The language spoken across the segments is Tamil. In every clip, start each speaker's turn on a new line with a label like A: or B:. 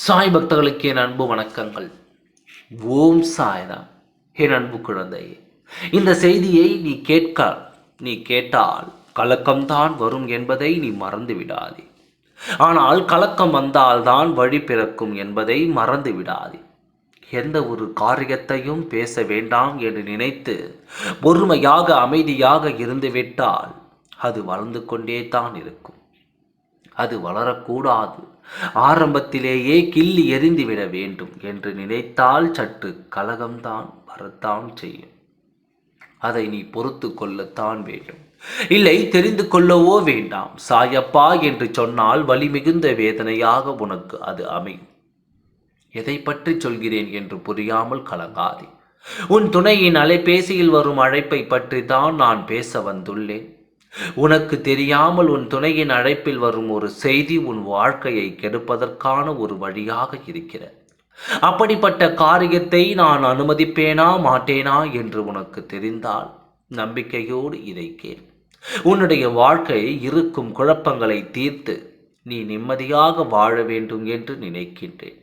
A: சாய் பக்தர்களுக்கு என் அன்பு வணக்கங்கள். ஓம் சாய்ராம். என் அன்பு குழந்தையே, இந்த செய்தியை நீ கேட்டால் கலக்கம்தான் வரும் என்பதை நீ மறந்து விடாதே. ஆனால் கலக்கம் வந்தால்தான் வழி பிறக்கும் என்பதை மறந்து விடாதே. எந்த ஒரு காரியத்தையும் பேச வேண்டாம் என்று நினைத்து பொறுமையாக அமைதியாக இருந்துவிட்டால் அது வளர்ந்து கொண்டே தான் இருக்கும். அது வளரக்கூடாது, ஆரம்பத்திலேயே கிள்ளி எறிந்துவிட வேண்டும் என்று நினைத்தால் சற்று கலகம்தான் வரத்தான் செய்யும். அதை நீ பொறுத்து கொள்ளத்தான் வேண்டும். இல்லை, தெரிந்து கொள்ளவோ வேண்டாம். சாயப்பா என்று சொன்னால் வலி மிகுந்த வேதனையாக உனக்கு அது அமையும். எதை பற்றி சொல்கிறேன் என்று புரியாமல் கலங்காதே. உன் துணையின் அலைபேசியில் வரும் அழைப்பை பற்றி தான் நான் பேச வந்துள்ளேன். உனக்கு தெரியாமல் உன் துணையின் அழைப்பில் வரும் ஒரு செய்தி உன் வாழ்க்கையை கெடுப்பதற்கான ஒரு வழியாக இருக்கிறது. அப்படிப்பட்ட காரியத்தை நான் அனுமதிப்பேனா மாட்டேனா என்று உனக்கு தெரிந்தால் நம்பிக்கையோடு இதை கேள். உன்னுடைய வாழ்க்கையை இருக்கும் குழப்பங்களை தீர்த்து நீ நிம்மதியாக வாழ வேண்டும் என்று நினைக்கின்றேன்.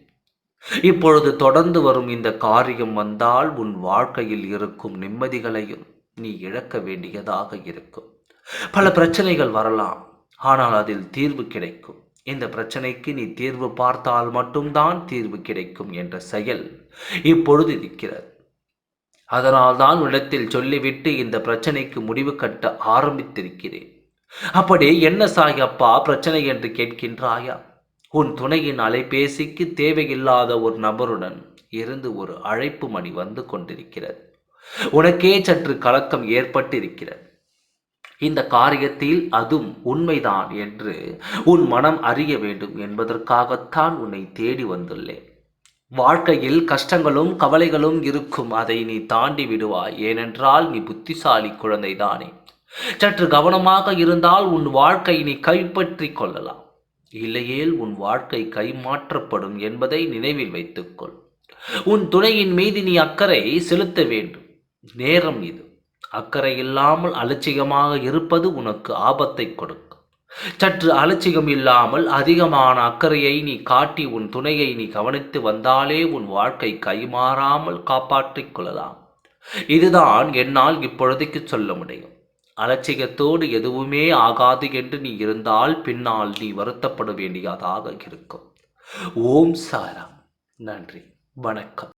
A: இப்பொழுது தொடர்ந்து வரும் இந்த காரியம் வந்தால் உன் வாழ்க்கையில் இருக்கும் நிம்மதிகளையும் நீ இழக்க வேண்டியதாக இருக்கும். பல பிரச்சனைகள் வரலாம், ஆனால் அதில் தீர்வு கிடைக்கும். இந்த பிரச்சனைக்கு நீ தீர்வு பார்த்தால் மட்டும்தான் தீர்வு கிடைக்கும் என்ற செயல் இப்பொழுது இருக்கிறது. அதனால்தான் இடத்தில் சொல்லிவிட்டு இந்த பிரச்சனைக்கு முடிவு கட்ட ஆரம்பித்திருக்கிறேன். அப்படி என்ன சாயப்பா பிரச்சனை என்று கேட்கின்றாயா? உன் துணையின் அலைபேசிக்கு தேவையில்லாத ஒரு நபருடன் இருந்து ஒரு அழைப்பு மணி வந்து கொண்டிருக்கிறது. உனக்கே சற்று கலக்கம் ஏற்பட்டிருக்கிறது. இந்த காரியத்தில் அதுவும் உண்மைதான் என்று உன் மனம் அறிய வேண்டும் என்பதற்காகத்தான் உன்னை தேடி வந்துள்ளேன். வாழ்க்கையில் கஷ்டங்களும் கவலைகளும் இருக்கும், அதை நீ தாண்டி விடுவாய். ஏனென்றால் நீ புத்திசாலி குழந்தைதானே. சற்று கவனமாக இருந்தால் உன் வாழ்க்கை நீ கைப்பற்றி கொள்ளலாம். இல்லையேல் உன் வாழ்க்கை கைமாற்றப்படும் என்பதை நினைவில் வைத்துக்கொள். உன் துணையின் மீது நீ அக்கறை செலுத்த வேண்டும். நேரம் இது. அக்கறை இல்லாமல் அலட்சியமாக இருப்பது உனக்கு ஆபத்தை கொடுக்கும். சற்று அலட்சியம் இல்லாமல் அதிகமான அக்கறையை நீ காட்டி உன் துணையை நீ கவனித்து வந்தாலே உன் வாழ்க்கை கைமாறாமல் காப்பாற்றிக் கொள்ளலாம். இதுதான் என்னால் இப்பொழுதைக்கு சொல்ல முடியும். அலட்சியத்தோடு எதுவுமே ஆகாது என்று நீ இருந்தால் பின்னால் நீ வருத்தப்பட வேண்டியதாக இருக்கும். ஓம் சாய்ராம். நன்றி, வணக்கம்.